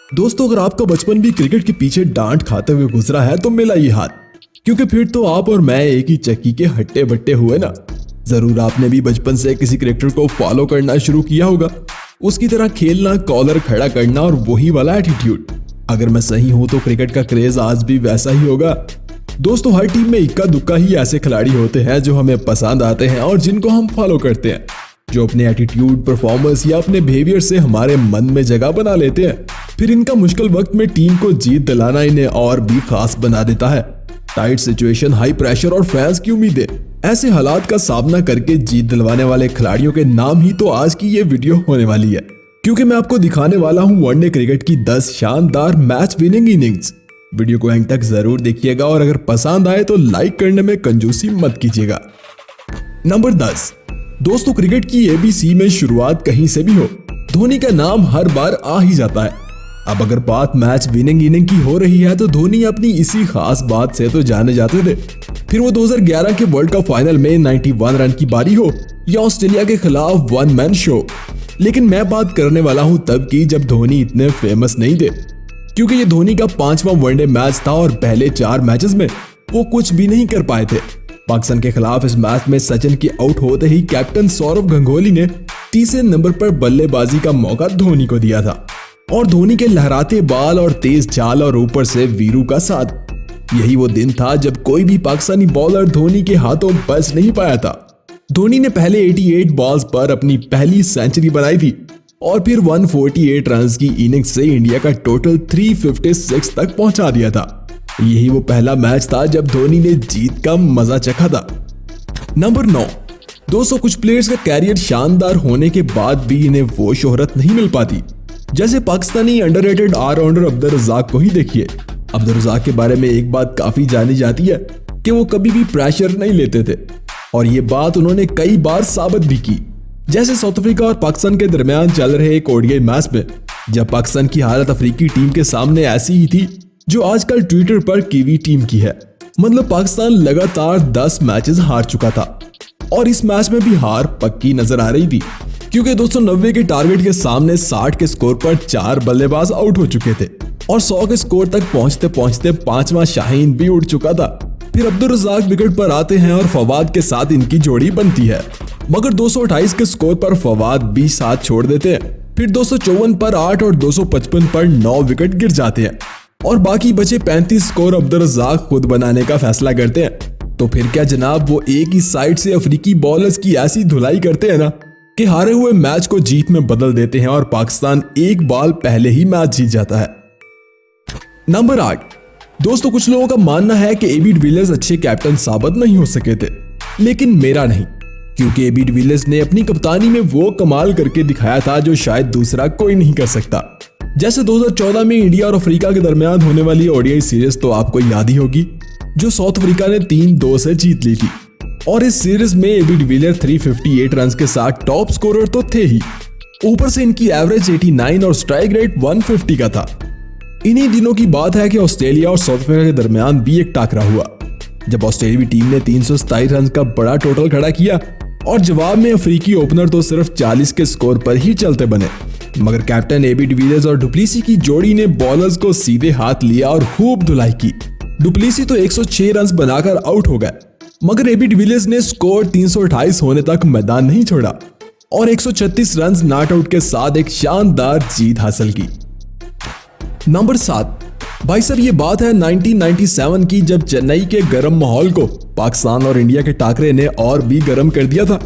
दोस्तों, अगर आपका बचपन भी क्रिकेट के पीछे डांट खाते हुए गुजरा है तो मिलाइए हाथ, क्योंकि फिर तो आप और मैं एक ही चक्की के हट्टे बट्टे हुए ना। जरूर आपने भी बचपन से किसी क्रिकेटर को फॉलो करना शुरू किया होगा, उसकी तरह खेलना, कॉलर खड़ा करना और वही वाला एटीट्यूड। अगर मैं सही हूं तो क्रिकेट का क्रेज आज भी वैसा ही होगा। दोस्तों, हर टीम में इक्का दुक्का ही ऐसे खिलाड़ी होते हैं जो हमें पसंद आते हैं और जिनको हम फॉलो करते हैं, जो अपने एटीट्यूड, परफॉर्मेंस या अपने बिहेवियर से हमारे मन में जगह बना लेते हैं। फिर इनका मुश्किल वक्त में टीम को जीत दिलाना इन्हें और भी खास बना देता है। टाइट सिचुएशन, हाई प्रेशर और फैंस की उम्मीदें, ऐसे हालात का सामना करके जीत दिलवाने वाले खिलाड़ियों के नाम ही तो आज की ये वीडियो होने वाली है, क्योंकि मैं आपको दिखाने वाला हूं वनडे क्रिकेट की 10 शानदार मैच विनिंग इनिंग्स। वीडियो को एंड तक जरूर देखिएगा और अगर पसंद आए तो लाइक करने में कंजूसी मत कीजिएगा। नंबर 10। दोस्तों, क्रिकेट की एबीसी में शुरुआत कहीं से भी हो, धोनी का नाम हर बार आ ही जाता है। अब अगर बात मैच विनिंग इनिंग की हो रही है तो धोनी अपनी इसी खास बात से तो जाने जाते थे। फिर वो 2011 के वर्ल्ड कप फाइनल में 91 रन की बारी हो या ऑस्ट्रेलिया के खिलाफ वन मैन शो। लेकिन मैं बात करने वाला हूं तब की जब धोनी इतने फेमस नहीं थे, क्योंकि ये धोनी का 5वां वनडे मैच था और पहले 4 मैचेस में वो कुछ भी नहीं कर पाए थे। पाकिस्तान के खिलाफ इस मैच में सचिन के आउट होते ही कैप्टन सौरव गंगोली ने तीसरे नंबर पर बल्लेबाजी का मौका धोनी को दिया था, और धोनी के लहराते बाल और तेज चाल और ऊपर से वीरू का साथ। यही वो दिन था जब कोई भी पाकिस्तानी बॉलर धोनी के हाथों बच नहीं पाया था। धोनी ने पहले 88 बॉल्स पर अपनी पहली सेंचुरी बनाई थी और फिर 148 रन की इनिंग्स से इंडिया का टोटल 356 तक पहुंचा दिया था। यही वो पहला मैच था जब धोनी ने जीत का मजा चखा था। नंबर 9। दोस्तों, कुछ प्लेयर्स का कैरियर शानदार होने के बाद भी इन्हें वो शोहरत नहीं मिल पाती। जैसे पाकिस्तानी अंडररेटेड ऑलराउंडर अब्दुल रज़ाक को ही देखिए। अब्दुल रज़ाक के बारे में एक बात काफी जानी जाती है कि वो कभी भी प्रेशर नहीं लेते थे, और ये बात उन्होंने कई बार साबित भी की। जैसे साउथ अफ्रीका और पाकिस्तान के दरमियान चल रहे एक ओडीआई मैच में, जब पाकिस्तान की हालत अफ्रीकी टीम के सामने ऐसी ही थी जो आजकल ट्विटर पर कीवी टीम की है। मतलब पाकिस्तान लगातार 10 मैचेस हार चुका था और इस मैच में भी हार पक्की नजर आ रही थी, क्योंकि 290 के टारगेट के सामने 60 के स्कोर पर 4 बल्लेबाज आउट हो चुके थे और 100 के स्कोर तक पहुंचते पहुंचते 5वां शाहीन भी उड़ चुका था। फिर अब्दुल रज़ाक विकेट पर आते हैं और फवाद के साथ इनकी जोड़ी बनती है, मगर 228 के स्कोर पर फवाद भी साथ छोड़ देते हैं। फिर 254 पर 8 और 255 पर 9 विकेट गिर जाते हैं और बाकी बचे 35 स्कोर अब्दुल रज़ाक खुद बनाने का फैसला करते हैं। तो फिर क्या जनाब, वो एक ही साइड से अफ्रीकी बॉलर्स की ऐसी धुलाई करते हैं ना कि हारे हुए मैच को जीत में बदल देते हैं और पाकिस्तान एक बॉल पहले ही मैच जीत जाता है। नंबर 8। दोस्तों, कुछ लोगों का मानना है कि एबी डिविलियर्स अच्छे कैप्टन साबित नहीं हो सके थे, लेकिन मेरा नहीं, क्योंकि एबी डिविलियर्स ने अपनी कप्तानी में वो कमाल करके दिखाया था जो शायद दूसरा कोई नहीं कर सकता। जैसे 2014 में इंडिया और अफ्रीका के दरमियान होने वाली ओडीआई सीरीज तो आपको याद ही होगी, जो साउथ अफ्रीका ने 3-2 से जीत ली थी। और इस सीरीज में एबी डिविलियर 358 रन के साथ टॉप स्कोरर तो थे ही, ऊपर से इनकी एवरेज 89 और स्ट्राइक रेट 150 का था। इन्हीं दिनों की बात है कि ऑस्ट्रेलिया और साउथ अफ्रीका के दरमियान भी एक टाकरा हुआ, जब ऑस्ट्रेलियावी टीम ने 327 रन का बड़ा टोटल खड़ा किया और जवाब में अफ्रीकी ओपनर तो सिर्फ 40 के स्कोर पर ही चलते बने। मगर कैप्टन एबी डिविलियर्स और डुप्लेसी की जोड़ी ने बॉलर्स को सीधे हाथ लिया और खूब धुलाई की। डुप्लेसी तो 106 रन बनाकर आउट हो गए, मगर एबी डिविलियर्स ने स्कोर 328 होने तक मैदान नहीं छोड़ा और 136 रन नॉट आउट के साथ एक शानदार जीत हासिल की। नंबर 7। भाई साहब, ये बात है 1997 की, जब चेन्नई के गर्म माहौल को पाकिस्तान और इंडिया के टाकरे ने और भी गर्म कर दिया था।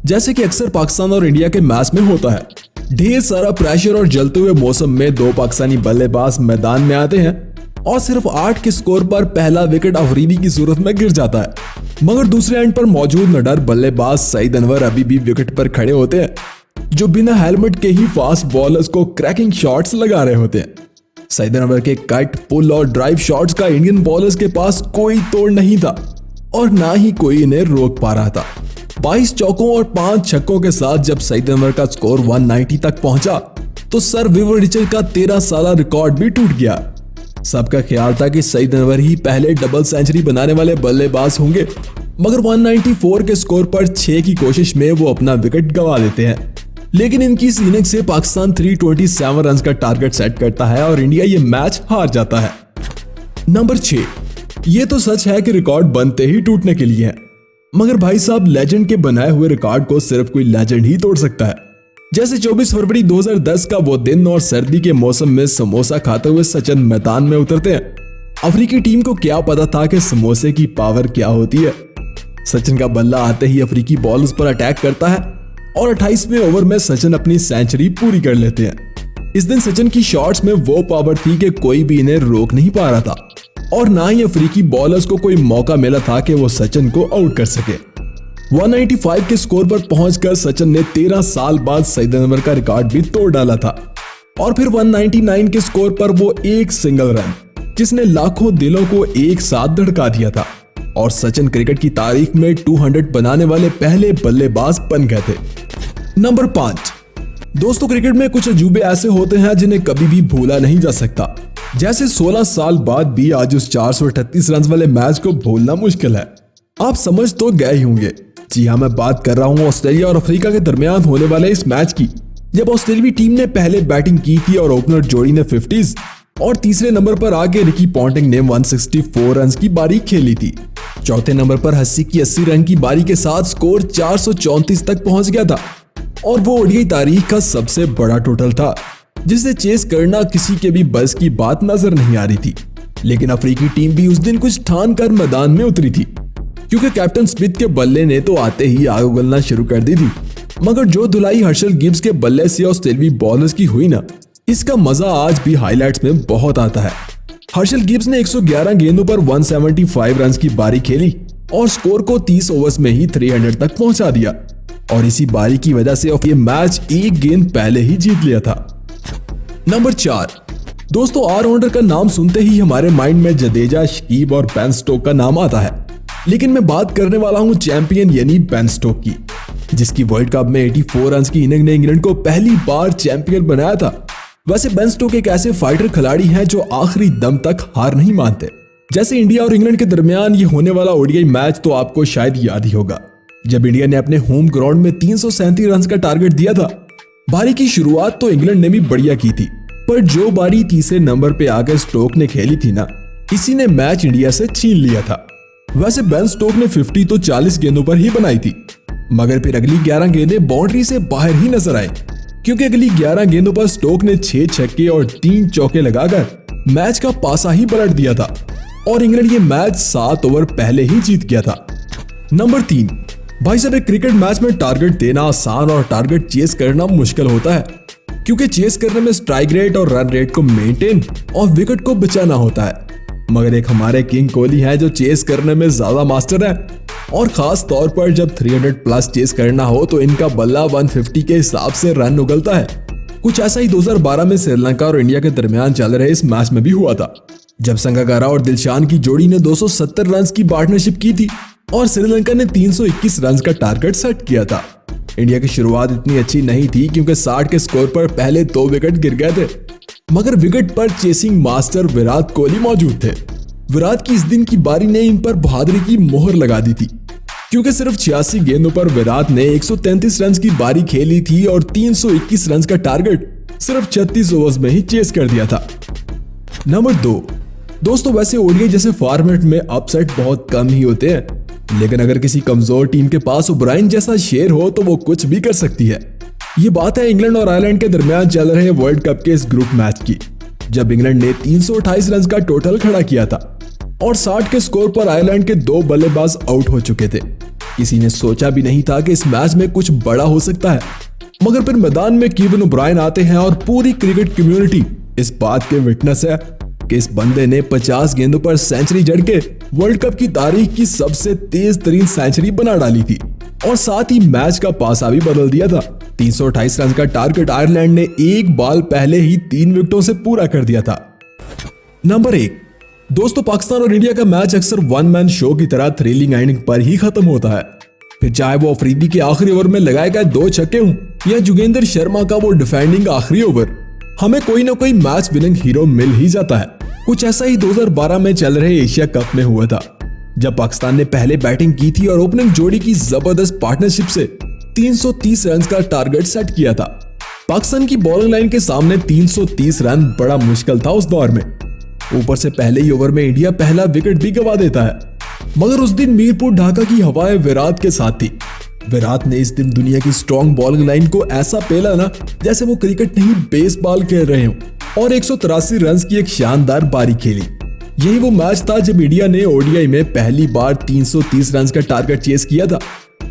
जैसे कि अक्सर पाकिस्तान और इंडिया के मैच में होता है, ढेर सारा प्रेशर और जलते हुए मौसम में 2 पाकिस्तानी बल्लेबाज मैदान में आते हैं और सिर्फ 8 के स्कोर पर पहला विकेट अफरीदी की सूरत में गिर जाता है, मगर दूसरे एंड पर मौजूद निडर बल्लेबाज सईद अनवर अभी भी विकेट पर खड़े होते हैं, जो बिना हेलमेट के ही फास्ट बॉलर्स को क्रैकिंग शॉट्स लगा रहे होते हैं। सईद अनवर के कट, पुल और ड्राइव शॉट्स का इंडियन बॉलर्स के पास कोई तोड़ नहीं था और ना ही कोई इन्हें रोक पा रहा था। 22 चौकों और 5 छक्कों के साथ जब सईद अनवर का स्कोर 190 तक पहुंचा तो सर विवर रिचर्ड का 13 साला रिकॉर्ड भी टूट गया। सबका ख्याल था कि सईद अनवर ही पहले डबल सेंचुरी बनाने वाले बल्लेबाज होंगे, मगर 194 के स्कोर पर 6 की कोशिश में वो अपना विकेट गंवा देते हैं। लेकिन इनकी इस इनिंग्स से पाकिस्तान 327 रन का टारगेट सेट करता है और इंडिया ये मैच हार जाता है। नंबर 6, ये तो सच है कि रिकॉर्ड बनते ही टूटने के लिए है, मगर भाई साहब लेजेंड के बनाए हुए रिकॉर्ड को सिर्फ कोई लेजेंड ही तोड़ सकता है। जैसे 24 फरवरी 2010 का वो दिन और सर्दी के मौसम में समोसा खाते हुए सचिन मैदान में उतरते हैं। अफ्रीकी टीम को क्या पता था कि समोसे की पावर क्या होती है। सचिन का बल्ला आते ही अफ्रीकी बॉलर्स पर अटैक करता है और 28वें ओवर में सचिन अपनी सेंचुरी पूरी कर लेते हैं। इस दिन सचिन की शॉट्स में वो पावर थी कि कोई भी इन्हें रोक नहीं पा रहा था और ना ही अफ्रीकी बॉलर्स को कोई मौका मिला था कि वो सचिन को आउट कर सके। 195 के स्कोर पर पहुंचकर सचिन ने 13 साल बाद सईद अनवर का रिकॉर्ड भी तोड़ डाला था और फिर 199 के स्कोर पर वो एक सिंगल रन जिसने लाखों दिलों को एक साथ धड़का दिया था और सचिन क्रिकेट की तारीख में 200 बनाने वाले पहले बल्लेबाज बन गए थे। नंबर 5, दोस्तों क्रिकेट में कुछ अजूबे ऐसे होते हैं जिन्हें कभी भी भूला नहीं जा सकता। जैसे 16 साल बाद भी आज उस 438 रन वाले मैच को भूलना मुश्किल है। आप समझ तो गए ही होंगे। जी हाँ, मैं बात कर रहा हूँ ऑस्ट्रेलिया और अफ्रीका के दरमियान होने वाले इस मैच की, जब ऑस्ट्रेलियाई टीम ने पहले बैटिंग की थी और ओपनर जोड़ी ने 50s और तीसरे नंबर पर आगे रिकी पॉन्टिंग ने 164 रन की बारी खेली थी। चौथे नंबर पर हस्सी की 80 रन की बारी के साथ स्कोर 434 तक पहुंच गया था और वो ओडीआई तारीख का सबसे बड़ा टोटल था जिसे चेस करना किसी के भी बस की बात नजर नहीं आ रही थी। लेकिन अफ्रीकी टीम भी उस दिन कुछ ठान कर मैदान में उतरी थी, क्योंकि कैप्टन स्मिथ के बल्ले ने तो आते ही आग उगलना शुरू कर दी थी। मगर जो धुलाई हर्षल गिब्स के बल्ले से ऑस्ट्रेलियाई बॉलर्स की हुई ना, इसका मजा आज भी हाईलाइट्स में बहुत आता है। हर्षल गिब्स ने 111 गेंदों पर 175 रन की बारी खेली और स्कोर को 30 ओवर्स में ही 300 तक पहुंचा दिया और इसी बारी की वजह से ये मैच एक गेंद पहले ही जीत लिया था। नंबर 4, दोस्तों ऑलराउंडर का नाम सुनते ही हमारे माइंड में जडेजा, शकीब और बेन स्टोक का नाम आता है, लेकिन मैं बात करने वाला हूं चैंपियन यानी बेन स्टोक की, जिसकी वर्ल्ड कप में 84 रन की इनिंग ने इंग्लैंड को पहली बार चैंपियन बनाया था। वैसे बेन स्टोक एक ऐसे फाइटर खिलाड़ी हैं जो आखिरी दम तक हार नहीं मानते। जैसे इंडिया और इंग्लैंड के दरमियान ये होने वाला ओडीआई मैच तो आपको शायद याद ही होगा, जब इंडिया ने अपने होम ग्राउंड में 337 रन का टारगेट दिया था। बारी की शुरुआत तो इंग्लैंड ने भी बढ़िया की थी, पर जो बारी तीसरे नंबर पे आकर स्टोक ने खेली थी ना, इसी ने मैच इंडिया से छीन लिया था। वैसे बेन स्टोक ने 50 तो 40 गेंदों पर ही बनाई थी, मगर फिर अगली 11 गेंदें बाउंड्री से बाहर ही नजर आए, क्योंकि अगली 11 गेंदों पर स्टोक ने 6 छक्के और 3 चौके लगाकर मैच का पासा ही पलट दिया था और इंग्लैंड ये मैच 7 ओवर पहले ही जीत गया था। नंबर 3, भाई साहब एक क्रिकेट मैच में टारगेट देना आसान और टारगेट चेस करना मुश्किल होता है, क्योंकि चेस करने में स्ट्राइक रेट और रन रेट को मेंटेन और विकेट को बचाना होता है। मगर एक हमारे किंग कोहली है जो चेस करने में ज्यादा मास्टर है, और खास तौर पर जब 300 प्लस चेस करना हो तो इनका बल्ला 150 के हिसाब से रन उगलता है। कुछ ऐसा ही 2012 में श्रीलंका और इंडिया के दरमियान चल रहे इस मैच में भी हुआ था, जब संगाकारा और दिलशान की जोड़ी ने 270 रन की पार्टनरशिप की थी और श्रीलंका ने 321 रन का टारगेट सेट किया था। इंडिया की शुरुआत इतनी अच्छी नहीं थी क्योंकि 60 के स्कोर पर पहले 2 विकेट गिर गए थे, मगर विकेट पर चेसिंग मास्टर विराट कोहली मौजूद थे। विराट की इस दिन की बारी ने इन पर बहादुरी की मोहर लगा दी थी, क्योंकि सिर्फ 86 गेंदों पर विराट ने 133 रन की बारी खेली थी और 321 रन का टारगेट सिर्फ 36 ओवर्स में ही चेस कर दिया था। नंबर 2, दोस्तों वैसे ओडीआई जैसे फॉर्मेट में अपसेट बहुत कम ही होते हैं, लेकिन अगर किसी कमजोर टीम के पास ओब्रायन जैसा शेर हो तो वो कुछ भी कर सकती है। ये बात है इंग्लैंड और आयरलैंड के दरमियान चल रहे वर्ल्ड कप के इस ग्रुप मैच की, जब इंग्लैंड ने 328 रन का टोटल खड़ा किया था और 60 के स्कोर पर आयरलैंड के 2 बल्लेबाज आउट हो चुके थे। किसी ने सोचा भी नहीं था कि इस मैच में कुछ बड़ा हो सकता है, मगर फिर मैदान में केविन ओब्रायन आते हैं और पूरी क्रिकेट कम्युनिटी इस बात के विटनेस है कि इस बंदे ने 50 गेंदों पर सेंचुरी जड़ के वर्ल्ड कप की तारीख की सबसे तेज तरीन सेंचुरी बना डाली थी और साथ ही मैच का पासा भी बदल दिया था। 328 रन का टारगेट आयरलैंड ने एक बॉल पहले ही 3 विकेटों से पूरा कर दिया था। नंबर 1, दोस्तों पाकिस्तान और इंडिया का मैच अक्सर वन मैन शो की तरह थ्रिलिंग एंडिंग पर ही खत्म होता है, फिर चाहे वो अफरीदी के आखिरी ओवर में लगाए गए 2 छक्के हों या जोगेंद्र शर्मा का वो डिफेंडिंग आखिरी ओवर, हमें कोई ना कोई मैच विनिंग हीरो मिल ही जाता है। कुछ ऐसा ही 2012 में चल रहे एशिया कप में हुआ था, जब पाकिस्तान ने पहले बैटिंग की थी और ओपनिंग जोड़ी की जबरदस्त पार्टनरशिप से 330 रन का टारगेट सेट किया था। पाकिस्तान की बॉलिंग लाइन के सामने 330 रन बड़ा मुश्किल था उस दौर में। ऊपर से पहले ही ओवर में इंडिया पहला विकेट भी गंवा देता है। मगर उस दिन मीरपुर ढाका की हवाएं विराट के साथ थी। विराट ने इस दिन दुनिया की स्ट्रॉन्ग बॉलिंग लाइन को ऐसा पेला ना जैसे वो क्रिकेट नहीं बेसबॉल खेल रहे हों, और 183 रन की एक शानदार पारी खेली। यही वो मैच था जब इंडिया ने ओडीआई में पहली बार 330 रन का टारगेट चेस किया था।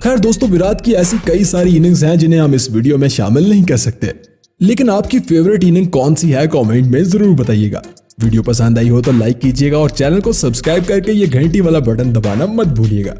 खैर दोस्तों, विराट की ऐसी कई सारी इनिंग्स हैं जिन्हें हम इस वीडियो में शामिल नहीं कर सकते, लेकिन आपकी फेवरेट इनिंग कौन सी है कमेंट में जरूर बताइएगा। वीडियो पसंद आई हो तो लाइक कीजिएगा और चैनल को सब्सक्राइब करके ये घंटी वाला बटन दबाना मत भूलिएगा।